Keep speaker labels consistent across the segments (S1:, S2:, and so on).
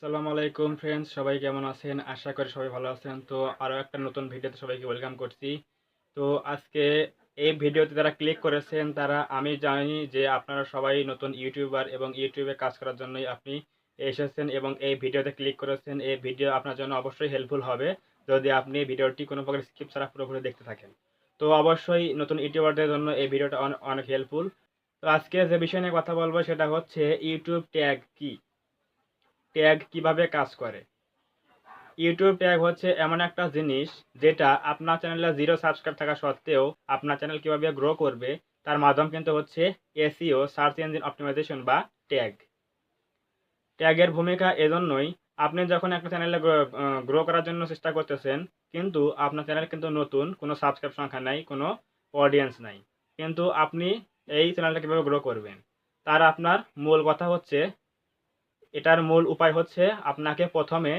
S1: আসসালামু আলাইকুম ফ্রেন্ডস, সবাই কেমন আছেন? আশা করি সবাই ভালো আছেন। তো আরও একটা নতুন ভিডিওতে সবাইকে ওয়েলকাম করছি। তো আজকে এই ভিডিওতে যারা ক্লিক করেছেন তারা, আমি জানি যে আপনারা সবাই নতুন ইউটিউবার এবং ইউটিউবে কাজ করার জন্যই আপনি এসেছেন এবং এই ভিডিওতে ক্লিক করেছেন। এই ভিডিও আপনার জন্য অবশ্যই হেল্পফুল হবে যদি আপনি ভিডিওটি কোনো প্রকার স্কিপ ছাড়া পুরোপুরি দেখতে থাকেন। তো অবশ্যই নতুন ইউটিউবারদের জন্য এই ভিডিওটা অনেক হেল্পফুল। তো আজকে যে বিষয় নিয়ে কথা বলবো সেটা হচ্ছে ইউটিউব ট্যাগ কি, ট্যাগ কিভাবে কাজ করে। ইউটিউব ট্যাগ হচ্ছে এমন একটা জিনিস যেটা আপনার চ্যানেলে 0 সাবস্ক্রাইব থাকা সত্ত্বেও আপনার চ্যানেল কিভাবে গ্রো করবে তার মাধ্যম কিন্তু হচ্ছে এসইও, সার্চ ইঞ্জিন অপটিমাইজেশন বা ট্যাগ। ট্যাগের ভূমিকা এজন্যই, আপনি যখন একটা চ্যানেলে গ্রো করার জন্য চেষ্টা করতেছেন, কিন্তু আপনার চ্যানেল কিন্তু নতুন, কোনো সাবস্ক্রাইব সংখ্যা নাই, কোনো অডিয়েন্স নাই, কিন্তু আপনি এই চ্যানেলটা কীভাবে গ্রো করবেন তার আপনার মূল কথা হচ্ছে, এটার মূল উপায় হচ্ছে আপনাকে প্রথমে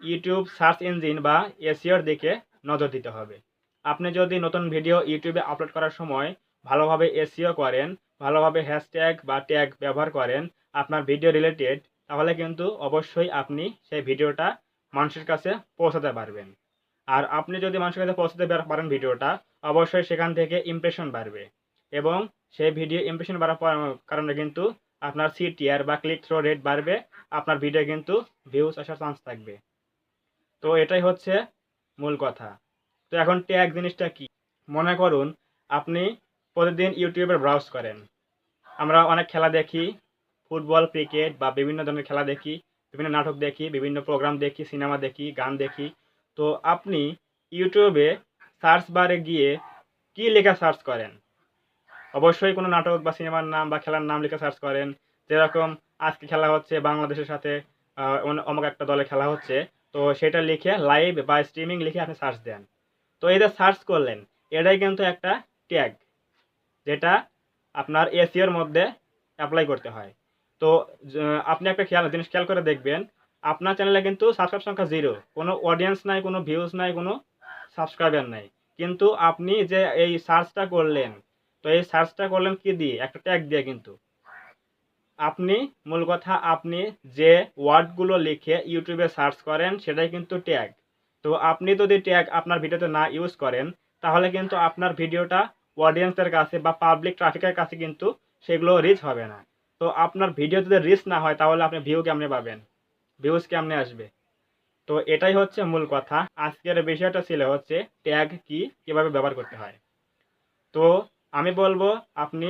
S1: ইউটিউব সার্চ ইঞ্জিন বা এসইওর দিকে নজর দিতে হবে। আপনি যদি নতুন ভিডিও ইউটিউবে আপলোড করার সময় ভালোভাবে এসইও করেন, ভালোভাবে হ্যাশট্যাগ বা ট্যাগ ব্যবহার করেন আপনার ভিডিও রিলেটেড, তাহলে কিন্তু অবশ্যই আপনি সেই ভিডিওটা মানুষের কাছে পৌঁছাতে পারবেন। আর আপনি যদি মানুষের কাছে পৌঁছাতে পারেন ভিডিওটা, অবশ্যই সেখান থেকে ইমপ্রেশন বাড়বে এবং সেই ভিডিও ইমপ্রেশন বাড়ার কারণে কিন্তু আপনার সিটিআর বা ক্লিক থ্রো রেট বাড়বে, আপনার ভিডিও কিন্তু ভিউজ আসার চান্স থাকবে। তো এটাই হচ্ছে মূল কথা। তো এখন ট্যাগ জিনিসটা কি? মনে করুন আপনি প্রতিদিন ইউটিউবে ব্রাউজ করেন। আমরা অনেক খেলা দেখি, ফুটবল, ক্রিকেট বা বিভিন্ন ধরনের খেলা দেখি, বিভিন্ন নাটক দেখি, বিভিন্ন প্রোগ্রাম দেখি, সিনেমা দেখি, গান দেখি। তো আপনি ইউটিউবে সার্চ বারে গিয়ে কি লেখা সার্চ করেন? অবশ্যই কোনো নাটক বা সিনেমার নাম বা খেলার নাম লিখে সার্চ করেন। যেরকম আজকে খেলা হচ্ছে বাংলাদেশের সাথে অমুক একটা দলে খেলা হচ্ছে, তো সেটা লিখে লাইভ বা স্ট্রিমিং লিখে আপনি সার্চ দেন। তো এই যে সার্চ করলেন, এটাই কিন্তু একটা ট্যাগ, যেটা আপনার এসইওর মধ্যে অ্যাপ্লাই করতে হয়। তো আপনি একটা জিনিস খেয়াল করে দেখবেন, আপনার চ্যানেলে কিন্তু সাবস্ক্রাইব সংখ্যা 0, কোনো অডিয়েন্স নাই, কোনো ভিউজ নাই, কোনো সাবস্ক্রাইবার নাই। কিন্তু আপনি যে এই সার্চটা করলেন, তো এই সার্চটা করলেন কি দিয়ে? একটা ট্যাগ দিয়ে কিন্তু। আপনি, মূল কথা, আপনি যে ওয়ার্ডগুলো লিখে ইউটিউবে সার্চ করেন সেটাই কিন্তু ট্যাগ। তো আপনি যদি ট্যাগ আপনার ভিডিওতে না ইউজ করেন, তাহলে কিন্তু আপনার ভিডিওটা অডিয়েন্সের কাছে বা পাবলিক ট্রাফিকের কাছে কিন্তু সেগুলো রিচ হবে না। তো আপনার ভিডিও যদি রিচ না হয় তাহলে আপনি ভিউ কেমনে পাবেন? ভিউজ কেমনে আসবে? তো এটাই হচ্ছে মূল কথা। আজকের বিষয়টা ছিল হচ্ছে ট্যাগ কি, কিভাবে ব্যবহার করতে হয়। তো আমি বলবো আপনি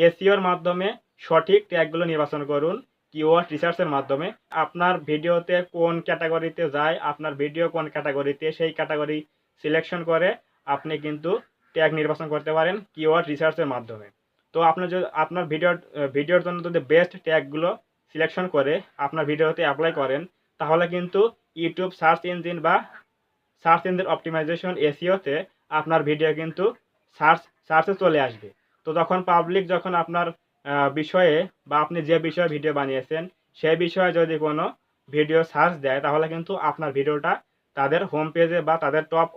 S1: এসইওর মাধ্যমে সঠিক ট্যাগগুলো নির্বাচন করুন, কিওয়ার্ড রিসার্চের মাধ্যমে। আপনার ভিডিওতে কোন ক্যাটাগরিতে যায়, আপনার ভিডিও কোন ক্যাটাগরিতে, সেই ক্যাটাগরি সিলেকশন করে আপনি কিন্তু ট্যাগ নির্বাচন করতে পারেন কিওয়ার্ড রিসার্চের মাধ্যমে। তো আপনার যদি আপনার ভিডিওর জন্য যদি বেস্ট ট্যাগগুলো সিলেকশন করে আপনার ভিডিওতে অ্যাপ্লাই করেন, তাহলে কিন্তু ইউটিউব সার্চ ইঞ্জিন অপটিমাইজেশন এসইওতে আপনার ভিডিও কিন্তু সার্চে চলে আসবে। তো তখন পাবলিক যখন আপনার বিষয়ে বা আপনি যে বিষয়ে ভিডিও বানিয়েছেন সেই বিষয়ে যদি কোনো ভিডিও সার্চ দেয়, তাহলে কিন্তু আপনার ভিডিওটা তাদের হোম পেজে বা তাদের টপ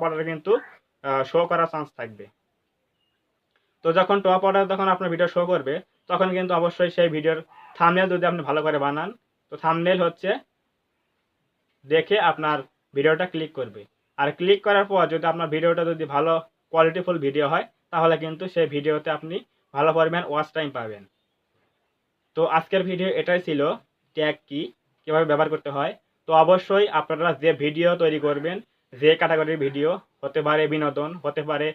S1: অর্ডারে কিন্তু শো করার চান্স থাকবে। তো যখন টপ অর্ডার তখন আপনার ভিডিও শো করবে, তখন কিন্তু অবশ্যই সেই ভিডিওর থাম্বনেল যদি আপনি ভালো করে বানান, তো থাম্বনেল হচ্ছে দেখে আপনার ভিডিওটা ক্লিক করবে। আর ক্লিক করার পর যদি আপনার ভিডিওটা যদি ভালো কোয়ালিটিফুল ভিডিও হয়, তাহলে কিন্তু সেই ভিডিওতে আপনি ভালো পরিমাণ ওয়াচ টাইম পাবেন। তো আজকের ভিডিও এটাই ছিল, ট্যাগ কি, কীভাবে ব্যবহার করতে হয়। তো অবশ্যই আপনারা যে ভিডিও তৈরি করবেন, যে ক্যাটাগরির ভিডিও, হতে পারে বিনোদন, হতে পারে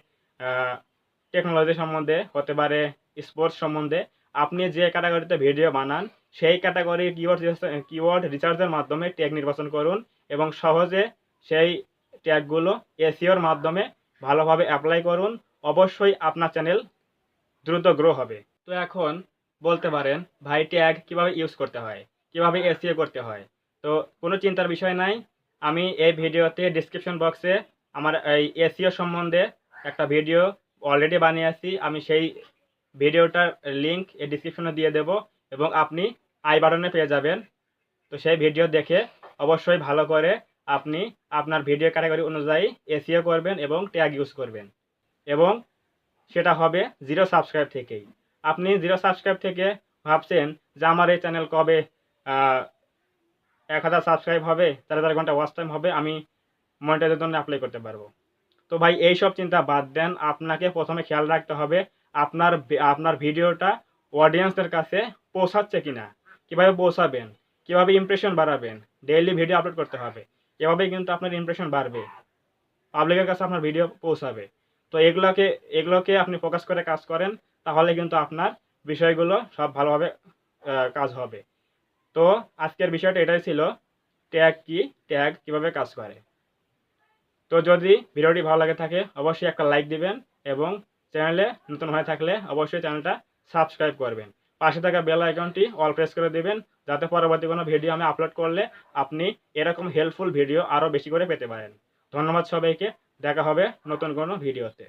S1: টেকনোলজি সম্বন্ধে, হতে পারে স্পোর্টস সম্বন্ধে, আপনি যে ক্যাটাগরিতে ভিডিও বানান সেই ক্যাটাগরির কিওয়ার্ড রিসার্চের মাধ্যমে ট্যাগ নির্বাচন করুন এবং সহজে সেই ট্যাগগুলো এসইওর মাধ্যমে ভালোভাবে অ্যাপ্লাই করুন। অবশ্যই আপনার চ্যানেল দ্রুত গ্রো হবে। তো এখন বলতে পারেন, ভাই ট্যাগ কিভাবে ইউজ করতে হয়, কিভাবে এসইও করতে হয়? তো কোনো চিন্তার বিষয় নাই। আমি এই ভিডিওতে ডিসক্রিপশন বক্সে আমার এই এসইও সম্বন্ধে একটা ভিডিও অলরেডি বানিয়েছি। আমি সেই ভিডিওটার লিঙ্ক এই ডিসক্রিপশনে দিয়ে দেব এবং আপনি আই বাটনে পেয়ে যাবেন। তো সেই ভিডিও দেখে অবশ্যই ভালো করে আপনি আপনার ভিডিও ক্যাটাগরি অনুযায়ী এসইও করবেন এবং ট্যাগ ইউজ করবেন, এবং সেটা হবে 0 সাবস্ক্রাইব থেকেই। আপনি 0 সাবস্ক্রাইব থেকে ভাবছেন যে আমার এই চ্যানেল কবে 1000 সাবস্ক্রাইব হবে, 4000 ঘন্টা ওয়াচ টাইম হবে, আমি মনিটাইজের জন্য অ্যাপ্লাই করতে পারবো। তো ভাই এইসব চিন্তা বাদ দেন, আপনাকে প্রথমে খেয়াল রাখতে হবে আপনার ভিডিওটা অডিয়েন্সদের কাছে পৌঁছাচ্ছে কিনা। কিভাবে পৌঁছাবেন, কিভাবে ইমপ্রেশন বাড়াবেন, ডেইলি ভিডিও আপলোড করতে হবে, এভাবেই কিন্তু আপনার ইমপ্রেশন বাড়বে, পাবলিকের কাছে আপনার ভিডিও পৌঁছাবে। তো এগুলোকে আপনি ফোকাস করে কাজ করেন, তাহলে কিন্তু আপনার বিষয়গুলো সব ভালোভাবে কাজ হবে। তো আজকের বিষয়টা এটাই ছিল, ট্যাগ কি, ট্যাগ কিভাবে কাজ করে। তো যদি ভিডিওটি ভালো লাগে থাকে অবশ্যই একটা লাইক দিবেন, এবং চ্যানেলে নতুন হয়ে থাকলে অবশ্যই চ্যানেলটা সাবস্ক্রাইব করবেন। পাশে থাকা বেল আইকনটি অল প্রেস করে দিবেন, যাতে পরবর্তী কোনো ভিডিও আমি আপলোড করলে আপনি এরকম হেল্পফুল ভিডিও আরও বেশি করে পেতে পারেন। ধন্যবাদ সবাইকে, দেখা হবে নতুন কোনো ভিডিওতে।